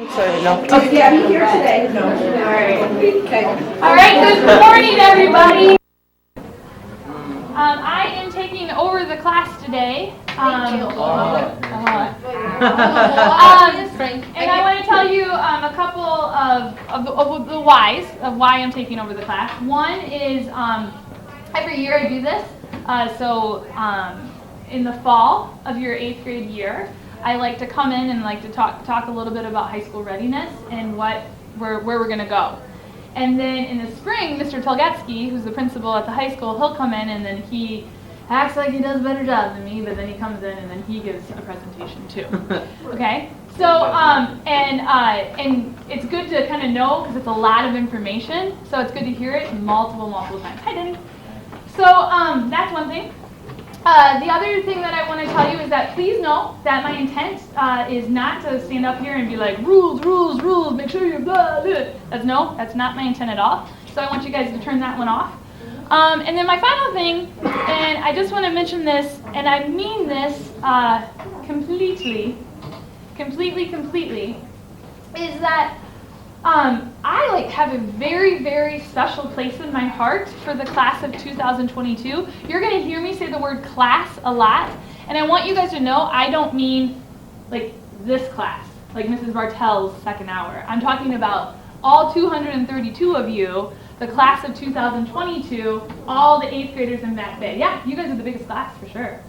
Sorry, no. Oh, yeah, I'm here today. No. All right. Okay. All right, good morning, everybody. I am taking over the class today. And I want to tell you a couple of the whys of why I'm taking over the class. One is every year I do this. In the fall of your 8th grade year, I like to come in and like to talk a little bit about high school readiness and where we're going to go. And then in the spring, Mr. Telgetsky, who's the principal at the high school, he'll come in and then he acts like he does a better job than me, but then he comes in and then he gives a presentation too. Okay? So, and it's good to kind of know because it's a lot of information, so it's good to hear it multiple times. Hi, Denny. So that's one thing. The other thing that I want to tell you is that please know that my intent is not to stand up here and be like, rules, make sure you're blah, blah. That's not my intent at all. So I want you guys to turn that one off. And then my final thing, and I just want to mention this, and I mean this completely, is that I have a very, very special place in my heart for the class of 2022. You're going to hear me say the word class a lot, and I want you guys to know I don't mean like this class, like Mrs. Bartel's second hour. I'm talking about all 232 of you, the class of 2022, all the 8th graders in Back Bay. Yeah, you guys are the biggest class for sure.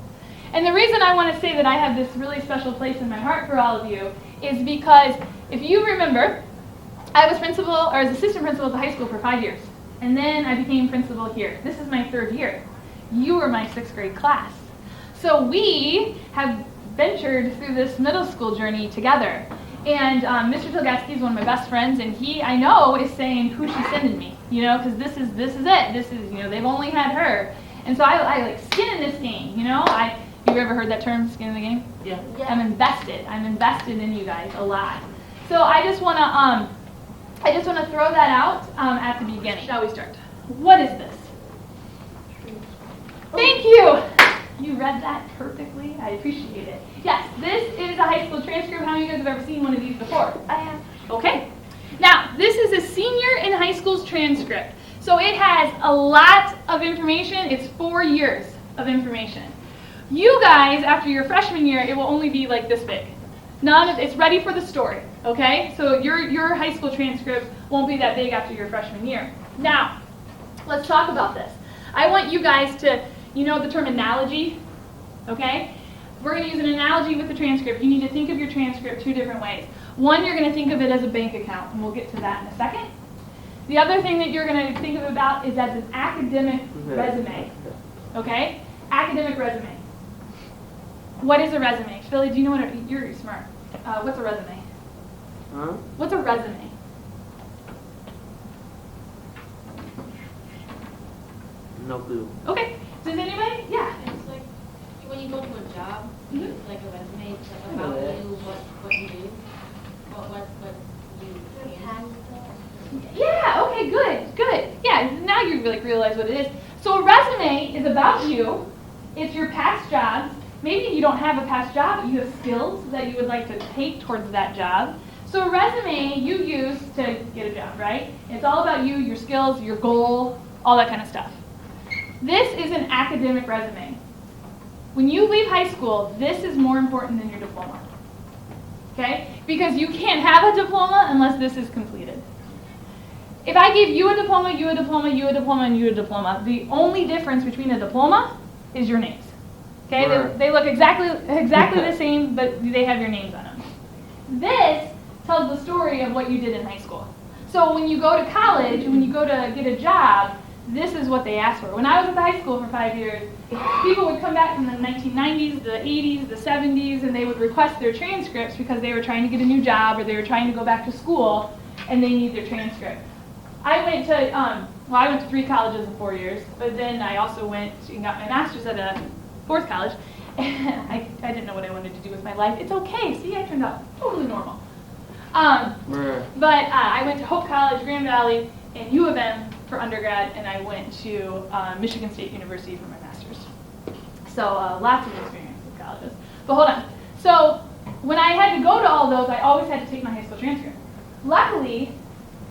And the reason I want to say that I have this really special place in my heart for all of you is because if you remember, I was assistant principal at the high school for 5 years. And then I became principal here. This is my 3rd year. You were my 6th grade class. So we have ventured through this middle school journey together. And Mr. Telgetsky is one of my best friends, and he, I know, is saying, who's she sending me? You know, because this is it. This is, they've only had her. And so I like skin in this game, you ever heard that term, skin in the game? Yeah. I'm invested in you guys a lot. So I just want to throw that out at the beginning. Shall we start? What is this? Thank you. You read that perfectly. I appreciate it. Yes, this is a high school transcript. How many of you guys have ever seen one of these before? I have. Okay. Now, this is a senior in high school's transcript. So it has a lot of information. It's 4 years of information. You guys, after your freshman year, it will only be like this big. It's ready for the story, okay? So your high school transcript won't be that big after your freshman year. Now, let's talk about this. I want you guys to, the term analogy, okay? We're going to use an analogy with the transcript. You need to think of your transcript 2 different ways. One, you're going to think of it as a bank account, and we'll get to that in a second. The other thing that you're going to think of about is as an academic resume, okay? Academic resume. What is a resume? Philly, do you know what you're smart. What's a resume? Huh? What's a resume? No clue. Okay. Does anybody? Yeah. It's like when you go to a job, Mhm. it's like a resume. It's like about you, what you do, what you can. Yeah, okay, good. Yeah, now you realize what it is. So a resume is about you. It's your past jobs. Maybe you don't have a past job, but you have skills that you would like to take towards that job. So a resume you use to get a job, right? It's all about you, your skills, your goal, all that kind of stuff. This is an academic resume. When you leave high school, this is more important than your diploma. Okay? Because you can't have a diploma unless this is completed. If I gave you a diploma, you a diploma, you a diploma, and you a diploma, the only difference between a diploma is your names. Okay, they look exactly the same, but they have your names on them. This tells the story of what you did in high school. So when you go to college, when you go to get a job, this is what they ask for. When I was at the high school for 5 years, people would come back from the 1990s, the 80s, the 70s, and they would request their transcripts because they were trying to get a new job or they were trying to go back to school, and they need their transcript. I went to 3 colleges in 4 years, but then I also went and got my master's at a 4th college, and I didn't know what I wanted to do with my life. It's okay. See, I turned out totally normal. But I went to Hope College, Grand Valley, and U of M for undergrad, and I went to Michigan State University for my master's. So lots of experience with colleges. But hold on. So when I had to go to all those, I always had to take my high school transcript. Luckily,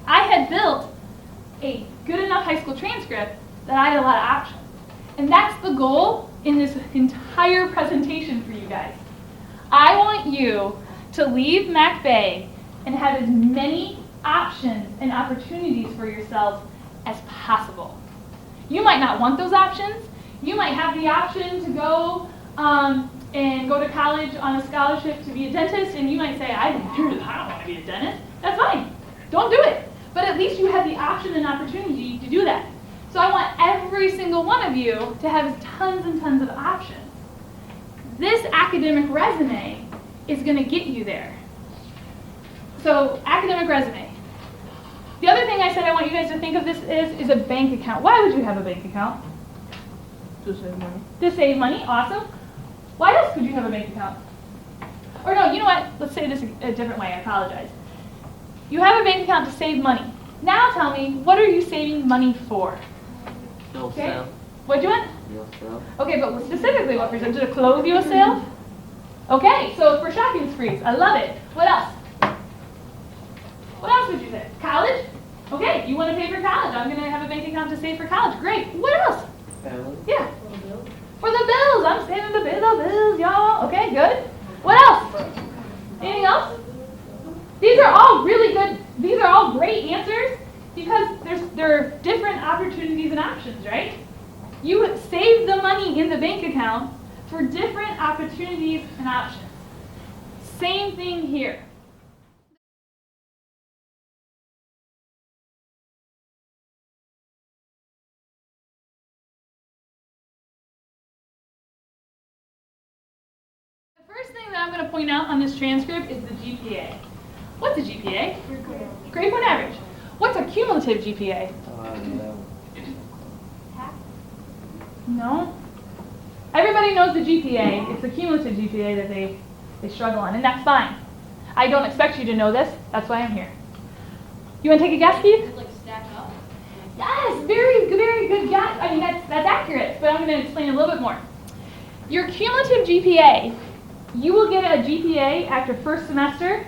I had built a good enough high school transcript that I had a lot of options. And that's the goal in this entire presentation for you guys. I want you to leave Mac Bay and have as many options and opportunities for yourselves as possible. You might not want those options. You might have the option to go and go to college on a scholarship to be a dentist, and you might say, I don't want to be a dentist. That's fine. Don't do it. But at least you have the option and opportunity to do that. So I want every single one of you to have tons and tons of options. This academic resume is going to get you there. So academic resume. The other thing I said I want you guys to think of this is a bank account. Why would you have a bank account? To save money. To save money, awesome. Why else could you have a bank account? Or no, you know what? Let's say this a different way, I apologize. You have a bank account to save money. Now tell me, what are you saving money for? Yourself. What do you want? Yourself. Okay, but specifically what reason? To clothe yourself? Okay, so for shopping sprees. I love it. What else? What else would you say? College? Okay, you want to pay for college. I'm going to have a bank account to save for college. Great. What else? Family. Yeah. For the bills. I'm saving the bills, y'all. Okay, good. What else? Anything else? These are all really good. These are all great answers because there are different opportunities and options, right? You save the money in the bank account for different opportunities and options. Same thing here. The first thing that I'm going to point out on this transcript is the GPA. What's a GPA? Grade point average. What's a cumulative GPA? No. No. Everybody knows the GPA. It's the cumulative GPA that they struggle on, and that's fine. I don't expect you to know this. That's why I'm here. You want to take a guess, Keith? Does it like stack up? Yes, very good guess. I mean, that's accurate, but I'm going to explain a little bit more. Your cumulative GPA, you will get a GPA after first semester.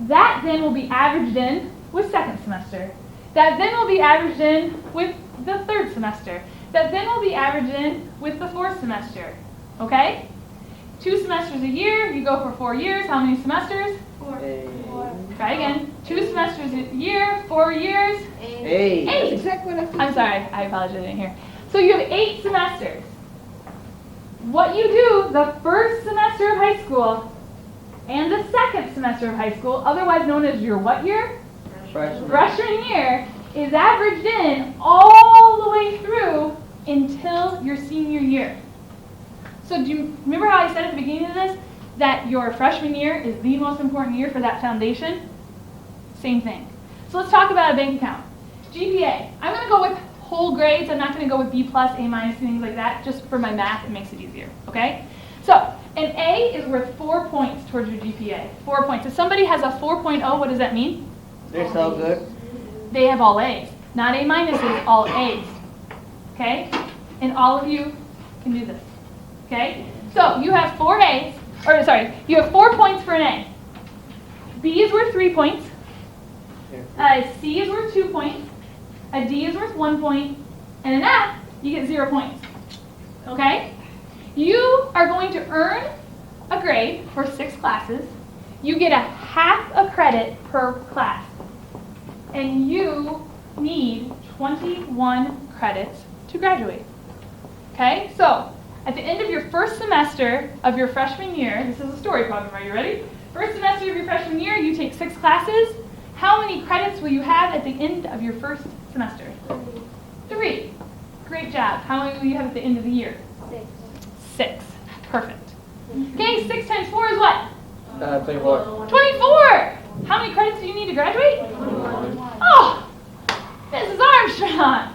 That then will be averaged in with second semester. That then will be averaged in with the third semester. That then will be averaged in with the fourth semester. Okay? 2 semesters a year, you go for 4 years. How many semesters? 4. Try again. 2 semesters a year, 4 years. 8. 8. Exactly what I I'm sorry, I apologize, I didn't hear. So you have 8 semesters. What you do the first semester of high school and the second semester of high school, otherwise known as your what year? Freshman. Freshman year, is averaged in all the way through until your senior year. So do you remember how I said at the beginning of this that your freshman year is the most important year for that foundation? Same thing. So let's talk about a bank account. GPA. I'm going to go with whole grades. I'm not going to go with B+, A-, things like that. Just for my math, it makes it easier. Okay? So an A is worth 4 points towards your GPA. 4 points. If somebody has a 4.0, what does that mean? They're so good. They have all A's. Not A minuses, all A's. Okay? And all of you can do this. Okay? So you have 4 A's, or sorry, you have 4 points for an A. B is worth 3 points. C is worth 2 points. A D is worth 1 point. And an F, you get 0 points. Okay? You are going to earn a grade for 6 classes. You get a half a credit per class. And you need 21 credits to graduate. Okay? So, at the end of your first semester of your freshman year, this is a story problem, are you ready? First semester of your freshman year, you take 6 classes. How many credits will you have at the end of your first semester? 3. Great job. How many will you have at the end of the year? 6. Perfect. Okay, 6 times 4 is what? 24. 24! How many credits do you need to graduate? 21. Oh, Mrs. Armstrong.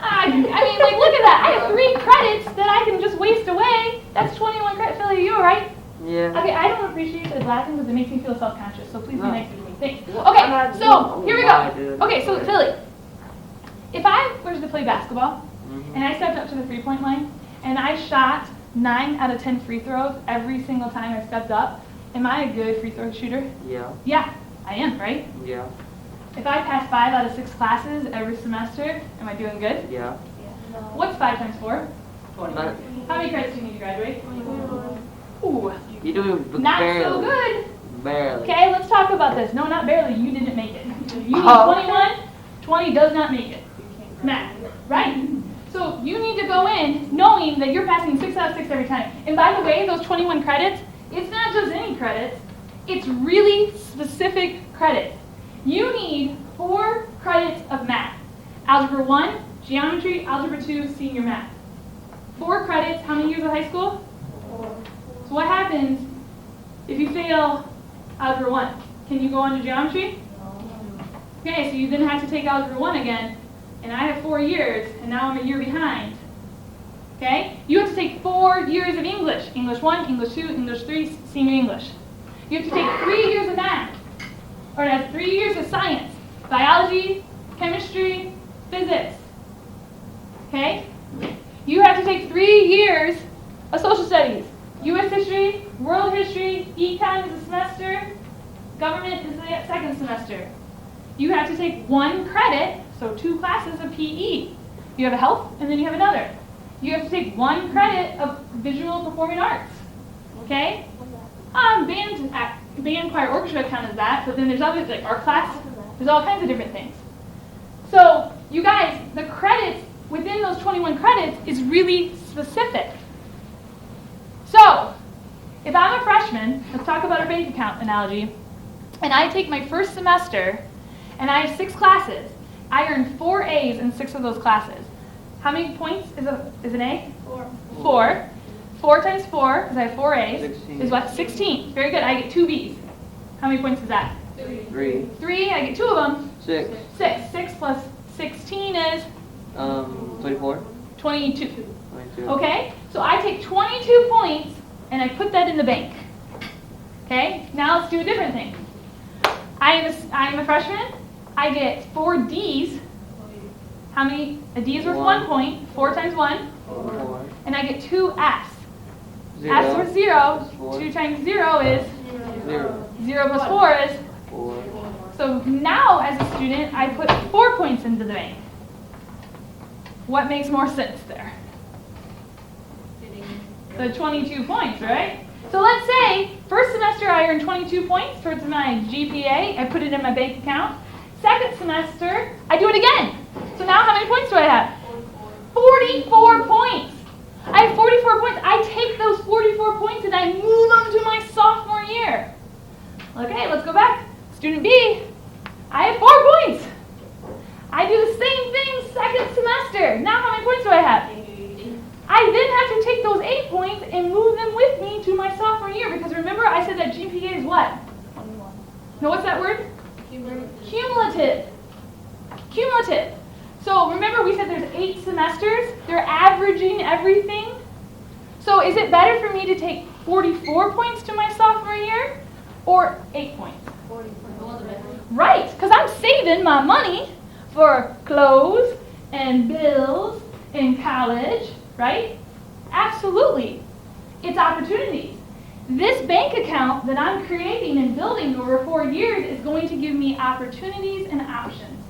I mean, like, look at that. I have 3 credits that I can just waste away. That's 21 credits. Philly, you all right? Yeah. Okay, I don't appreciate the laughing because it makes me feel self-conscious, so please be No. nice to me. Thanks. Well, I'm Okay, not so doing- here we Why, go. dude? Okay, so Philly, if I was to play basketball Mhm. and I stepped up to the 3-point line and I shot 9 out of 10 free throws every single time I stepped up, Am I a good free throw shooter? Yeah. Yeah, I am, right? Yeah. If I pass 5 out of 6 classes every semester, am I doing good? Yeah. What's 5 times 4? Not, How many credits do you need to graduate? Ooh, you're doing not barely. so good. Barely. Okay, let's talk about this. No, not barely. You didn't make it. You need Oh. 21. 20 does not make it. Math, right? So you need to go in knowing that you're passing 6 out of 6 every time. And by the way, those 21 credits, it's not just any credits. It's really specific credits. You need 4 credits of math. Algebra 1, geometry, algebra 2, senior math. 4 credits, how many years of high school? 4. So what happens if you fail algebra 1? Can you go on to geometry? Okay, so you then have to take algebra 1 again, and I have 4 years, and now I'm a year behind. Okay? You have to take 4 years of English. English 1, English 2, English 3, senior English. You have to take 3 years of math, or 3 years of science, biology, chemistry, physics. Okay? You have to take 3 years of social studies. U.S. history, world history, econ is a semester, government is the second semester. You have to take 1 credit, so 2 classes of PE. You have a health, and then you have another. You have to take 1 credit of visual performing arts. Okay? Band, choir, orchestra count as that, but then there's others like art class. There's all kinds of different things. So, you guys, the credits within those 21 credits is really specific. So, if I'm a freshman, let's talk about our bank account analogy, and I take my first semester, and I have 6 classes. I earn 4 A's in 6 of those classes. How many points is an A? 4. 4. 4 times 4, because I have 4 A's, 16. is what? 16. Very good. I get 2 B's. How many points is that? 3. 3. I get 2 of them. 6. 6. 6 plus 16 is 24. 22. 22. Okay? So I take 22 points, and I put that in the bank. Okay? Now let's do a different thing. I am a freshman. I get 4 D's. How many? A D is worth 1 point. 4 times 1. 4. And I get 2 F's. 0. F's worth 0. 4. 2 times 0 is 0. 0 plus 4 is. 4. So now, as a student, I put 4 points into the bank. What makes more sense there? The 22 points, right? So let's say, first semester I earned 22 points towards my GPA. I put it in my bank account. Second semester, I do it again. So now how many points do I have? 44 points. I have 44 points. I take those 44 points and I move them to my sophomore year. Okay, let's go back. Student B, I have 4 points. I do the same thing second semester. Now how many points do I have? I then have to take those 8 points and move them with me to my sophomore year, because remember I said that GPA is what? 21. No, what's that word? Cumulative. Cumulative. So remember we said there's 8 semesters. They're averaging everything. So is it better for me to take 44 points to my sophomore year or 8 points? 44. Right, because I'm saving my money for clothes and bills in college, right? Absolutely. It's opportunities. This bank account that I'm creating and building over 4 years is going to give me opportunities and options.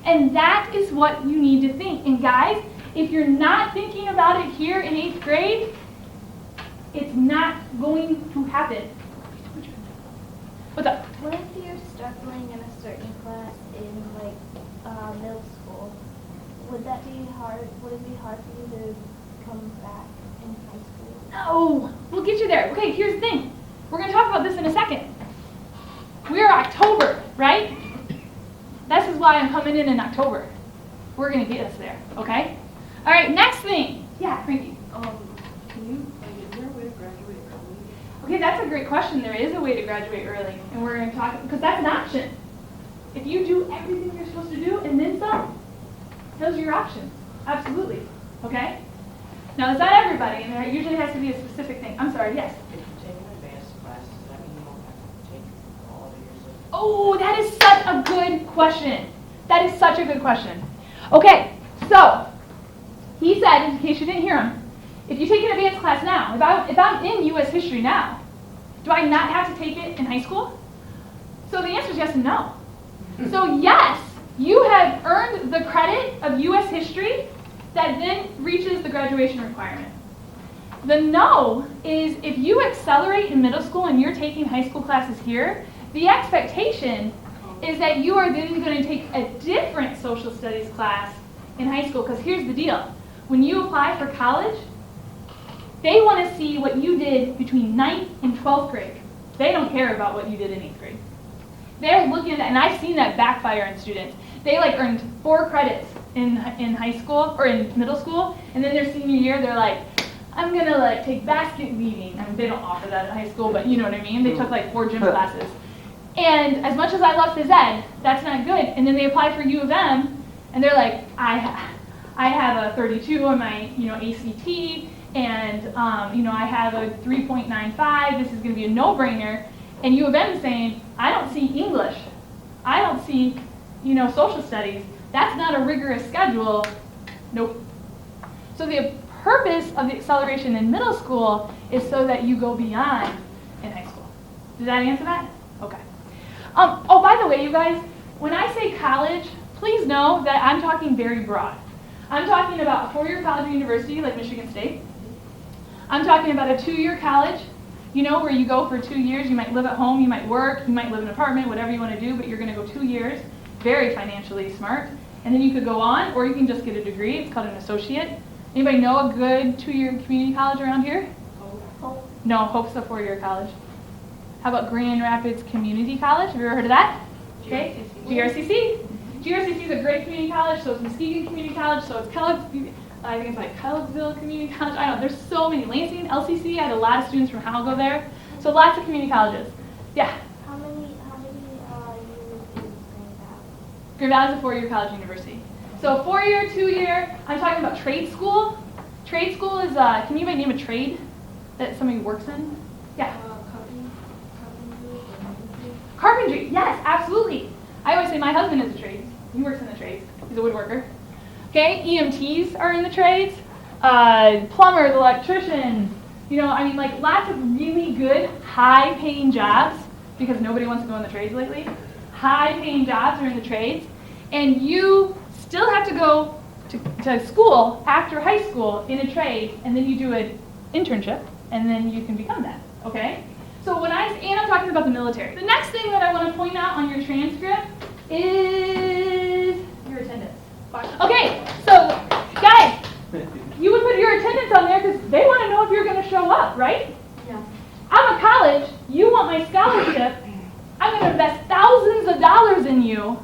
And that is what you need to think. And guys, if you're not thinking about it here in 8th grade, it's not going to happen. What's up? What if you're struggling in a certain class in middle school? Would that be hard? Would it be hard for you to come back in high school? No, we'll get you there. Okay, here's the thing. We're going to talk about this in a second. We're October, right? This is why I'm coming in October. We're going to get us there, okay? All right, next thing. Yeah, Frankie. Is there a way to graduate early? Okay, that's a great question. There is a way to graduate early, and we're going to talk, because that's an option. If you do everything you're supposed to do and then some, those are your options. Absolutely. Okay? Now, it's not everybody, and there usually has to be a specific thing. I'm sorry, yes? If you take an advanced class, does that mean you don't have to take all the years of... Oh, that is such a good question. That is such a good question. Okay, so, he said, in case you didn't hear him, if you take an advanced class now, if I'm in U.S. history now, Do I not have to take it in high school? So the answer is yes and no. So yes, you have earned the credit of U.S. history that then reaches the graduation requirement. The no is if you accelerate in middle school and you're taking high school classes here, the expectation is that you are then going to take a different social studies class in high school. Because here's the deal. When you apply for college, they want to see what you did between 9th and 12th grade. They don't care about what you did in 8th grade. They're looking at that, and I've seen that backfire on students. They earned 4 credits in high school, or in middle school, and then their senior year, they're like, I'm going to take basket weaving. I mean, they don't offer that in high school, but you know what I mean? They took 4 gym classes. And as much as I love phys ed, that's not good. And then they apply for U of M, and they're like, I have a 32 on my ACT, and I have a 3.95. This is going to be a no-brainer. And U of M is saying, I don't see English. I don't see social studies. That's not a rigorous schedule. Nope. So the purpose of the acceleration in middle school is so that you go beyond in high school. Does that answer that? Okay. Oh, by the way, you guys, when I say college, please know that I'm talking very broad. I'm talking about a 4-year college or university like Michigan State. I'm talking about a 2-year college, where you go for 2 years. You might live at home, you might work, you might live in an apartment, whatever you want to do, but you're going to go 2 years, very financially smart. And then you could go on, or you can just get a degree. It's called an associate. Anybody know a good 2-year community college around here? Hope. No, Hope's a 4-year college. How about Grand Rapids Community College? Have you ever heard of that? Okay. GRCC. GRCC is a great community college, so it's Muskegon Community College, so it's Kellogg's, I think it's Kellogg'sville Community College. I don't know, there's so many. Lansing, LCC, I had a lot of students from Howell go there. So lots of community colleges. Yeah? How many years is Grand Valley? Grand Valley is a 4-year college university. So 4-year, 2-year, I'm talking about trade school. Trade school is, can anybody name a trade that somebody works in? Yeah. Carpentry, yes, absolutely. I always say my husband is a trade. He works in the trades. He's a woodworker. Okay, EMTs are in the trades. Plumbers, electricians. Lots of really good, high-paying jobs, because nobody wants to go in the trades lately. High-paying jobs are in the trades. And you still have to go to school after high school in a trade, and then you do an internship, and then you can become that, okay? So and I'm talking about the military. The next thing that I want to point out on your transcript is your attendance. Okay, so guys, you would put your attendance on there because they want to know if you're going to show up, right? Yeah. I'm a college, you want my scholarship, I'm going to invest thousands of dollars in you.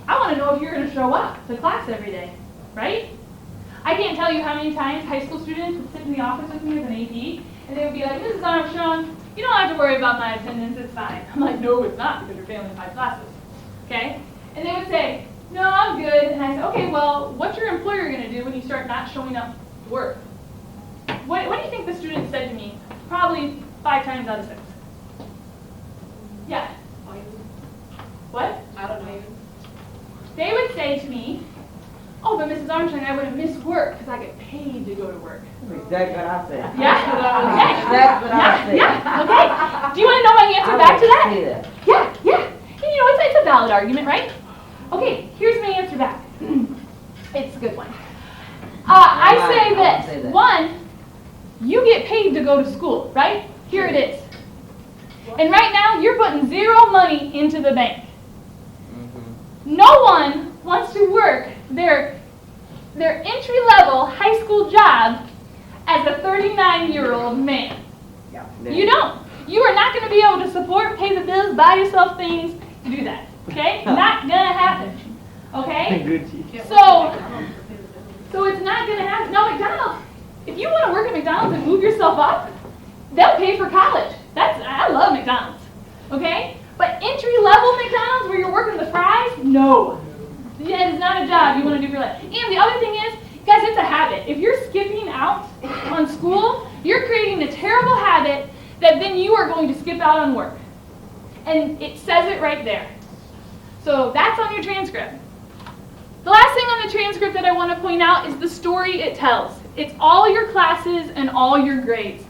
I want to know if you're going to show up to class every day, right? I can't tell you how many times high school students would sit in the office with me as an AP, and they would be like, Mrs. Armstrong, you don't have to worry about my attendance, it's fine. I'm like, no, it's not, because you're failing 5 classes, okay? And they would say, no, I'm good. And I said, okay, well, what's your employer going to do when you start not showing up to work? What do you think the student said to me? Probably 5 times out of 6. Yeah. What? I don't know. They would say to me, oh, but Mrs. Armstrong, I would have missed work because I get paid to go to work. That's what I said. Yeah? Okay. That's what I said. Yeah, okay. Do you want to know my answer back to that? Yeah. And it's a valid argument, right? Okay, here's my answer back. It's a good one. I say this. 1, you get paid to go to school, right? Here it is. And right now, you're putting 0 money into the bank. No one wants to work their entry-level high school job as a 39-year-old man. You don't. You are not going to be able to support, pay the bills, buy yourself things to do that. Okay? Not going to happen. Okay? So it's not going to happen. Now, McDonald's, if you want to work at McDonald's and move yourself up, they'll pay for college. I love McDonald's. Okay? But entry-level McDonald's where you're working the fries, no. Yeah, it's not a job you want to do for your life. And the other thing is, guys, it's a habit. If you're skipping out on school, you're creating a terrible habit that then you are going to skip out on work. And it says it right there. So that's on your transcript. The last thing on the transcript that I want to point out is the story it tells. It's all your classes and all your grades.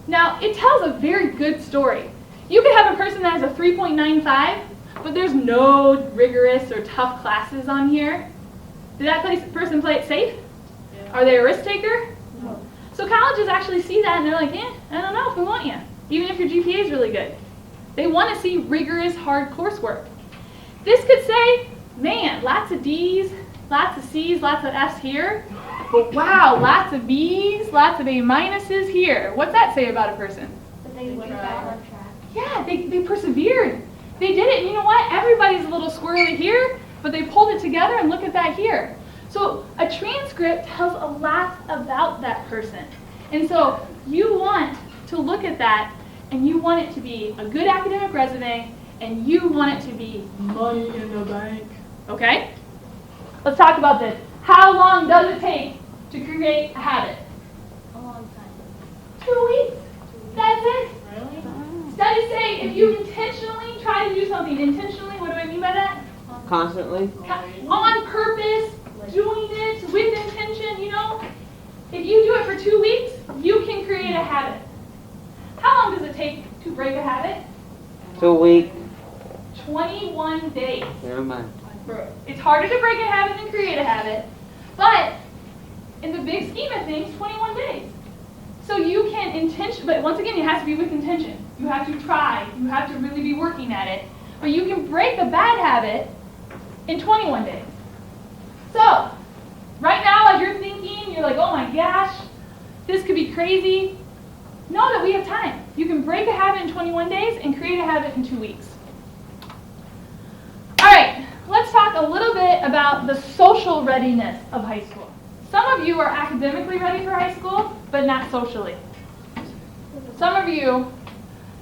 Now, it tells a very good story. You could have a person that has a 3.95, but there's no rigorous or tough classes on here. Did that person play it safe? Yeah. Are they a risk taker? No. So colleges actually see that and they're like, I don't know if we want you, even if your GPA is really good. They want to see rigorous, hard coursework. This could say, man, lots of D's, lots of C's, lots of F's here, but wow, lots of B's, lots of A minuses here. What's that say about a person? But they went back on track. Yeah, they persevered. They did it, and you know what? Everybody's a little squirrely here, but they pulled it together, and look at that here. So a transcript tells a lot about that person. And so you want to look at that, and you want it to be a good academic resume, and you want it to be money in the bank. Okay? Let's talk about this. How long does it take to create a habit? A long time. 2 weeks. That's it. Really? Studies say if you intentionally try to do something, intentionally, what do I mean by that? Constantly? On purpose, doing it with intention, you know. If you do it for 2 weeks, you can create a habit. How long does it take to break a habit? 2 weeks. 21 days. Never mind. It's harder to break a habit than create a habit, but in the big scheme of things, 21 days. So you can but once again, it has to be with intention. You have to try. You have to really be working at it. But you can break a bad habit in 21 days. So, right now, as you're thinking, you're like, oh my gosh, this could be crazy. Know that we have time. You can break a habit in 21 days and create a habit in 2 weeks. All right, let's talk a little bit about the social readiness of high school. Some of you are academically ready for high school, but not socially. Some of you,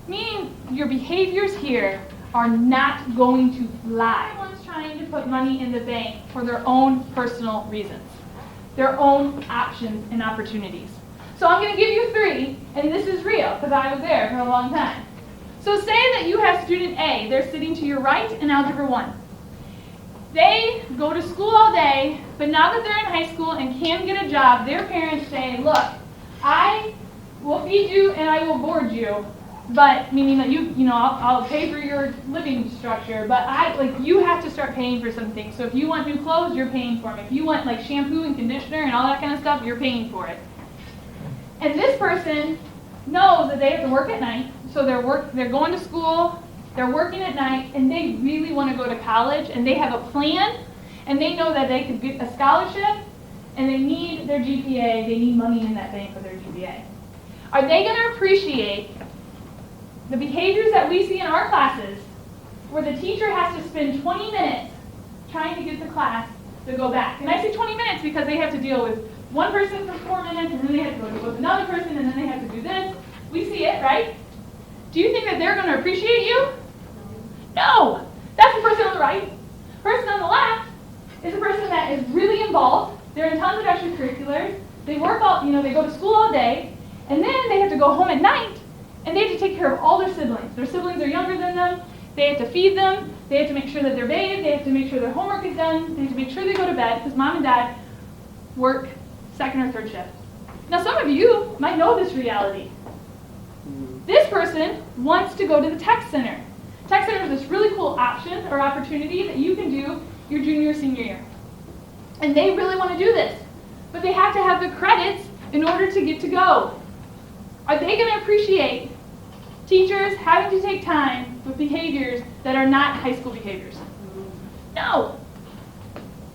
meaning your behaviors here, are not going to fly. Everyone's trying to put money in the bank for their own personal reasons, their own options and opportunities. So I'm going to give you 3, and this is real because I was there for a long time. So say that you have student A. They're sitting to your right in Algebra 1. They go to school all day, but now that they're in high school and can get a job, their parents say, look, I will feed you and I will board you, but meaning that I'll pay for your living structure, but you have to start paying for some things. So if you want new clothes, you're paying for them. If you want like shampoo and conditioner and all that kind of stuff, you're paying for it. And this person knows that they have to work at night, so they're going to school, they're working at night, and they really want to go to college, and they have a plan, and they know that they could get a scholarship, and they need their GPA, they need money in that bank for their GPA. Are they going to appreciate the behaviors that we see in our classes, where the teacher has to spend 20 minutes trying to get the class to go back? And I say 20 minutes because they have to deal with one person for 4 minutes, and then they have to go with another person, and then they have to do this. We see it, right? Do you think that they're going to appreciate you? No! That's the person on the right. The person on the left is a person that is really involved. They're in tons of extracurriculars. They work they go to school all day, and then they have to go home at night, and they have to take care of all their siblings. Their siblings are younger than them. They have to feed them. They have to make sure that they're bathed. They have to make sure their homework is done. They have to make sure they go to bed, because mom and dad work 2nd or 3rd shift. Now, some of you might know this reality. This person wants to go to the tech center. Tech center is this really cool option or opportunity that you can do your junior or senior year. And they really want to do this, but they have to have the credits in order to get to go. Are they going to appreciate teachers having to take time with behaviors that are not high school behaviors? No.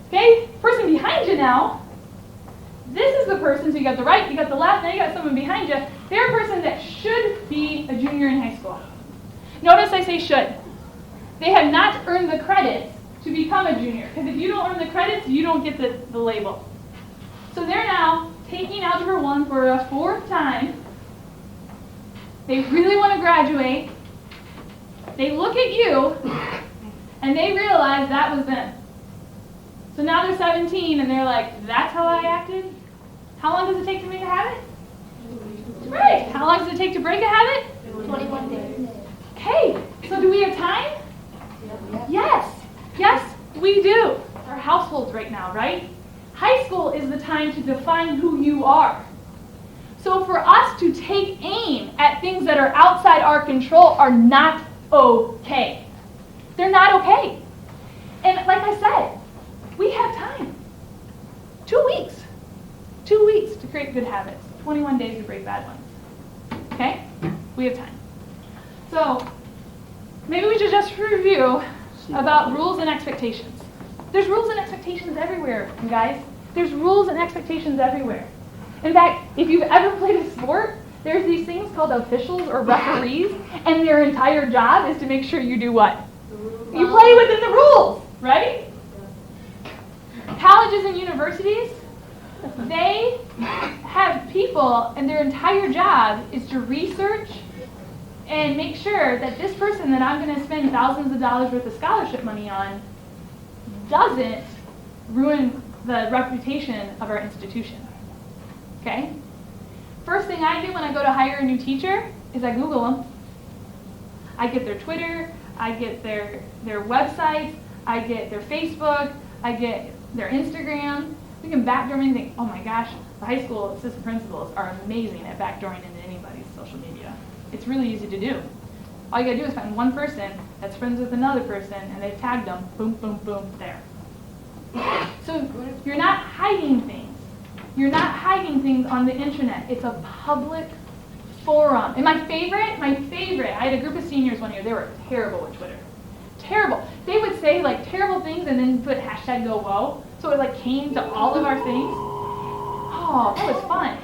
Okay, person behind you now, this is the person, so you got the right, you got the left, now you got someone behind you. They're a person that should be a junior in high school. Notice I say should. They have not earned the credits to become a junior, because if you don't earn the credits, you don't get the label. So they're now taking Algebra 1 for a 4th time. They really want to graduate. They look at you, and they realize that was them. So now they're 17, and they're like, that's how I acted? How long does it take to make a habit? Right. How long does it take to break a habit? 21 days. Okay, so do we have time? Yes. Yes, we do. Our households right now, right? High school is the time to define who you are. So for us to take aim at things that are outside our control are not okay. They're not okay. And like I said, we have time. 2 weeks. 2 weeks to create good habits. 21 days to break bad ones. Okay? We have time. So maybe we should just review about rules and expectations. There's rules and expectations everywhere, you guys. There's rules and expectations everywhere. In fact, if you've ever played a sport, there's these things called officials or referees, and their entire job is to make sure you do what? You play within the rules, right? Colleges and universities, they have people, and their entire job is to research and make sure that this person that I'm going to spend thousands of dollars worth of scholarship money on doesn't ruin the reputation of our institution. Okay? First thing I do when I go to hire a new teacher is I Google them. I get their Twitter, I get their websites, I get their Facebook, I get their Instagram. We can backdoor anything. Oh my gosh, the high school assistant principals are amazing at backdooring into anybody's social media. It's really easy to do. All you gotta do is find one person that's friends with another person and they've tagged them, boom, boom, boom, there. So you're not hiding things. You're not hiding things on the internet. It's a public forum. And my favorite, I had a group of seniors one year, they were terrible with Twitter. Terrible. They would say like terrible things and then put hashtag go whoa. So it like came to all of our things. Oh, that was fun.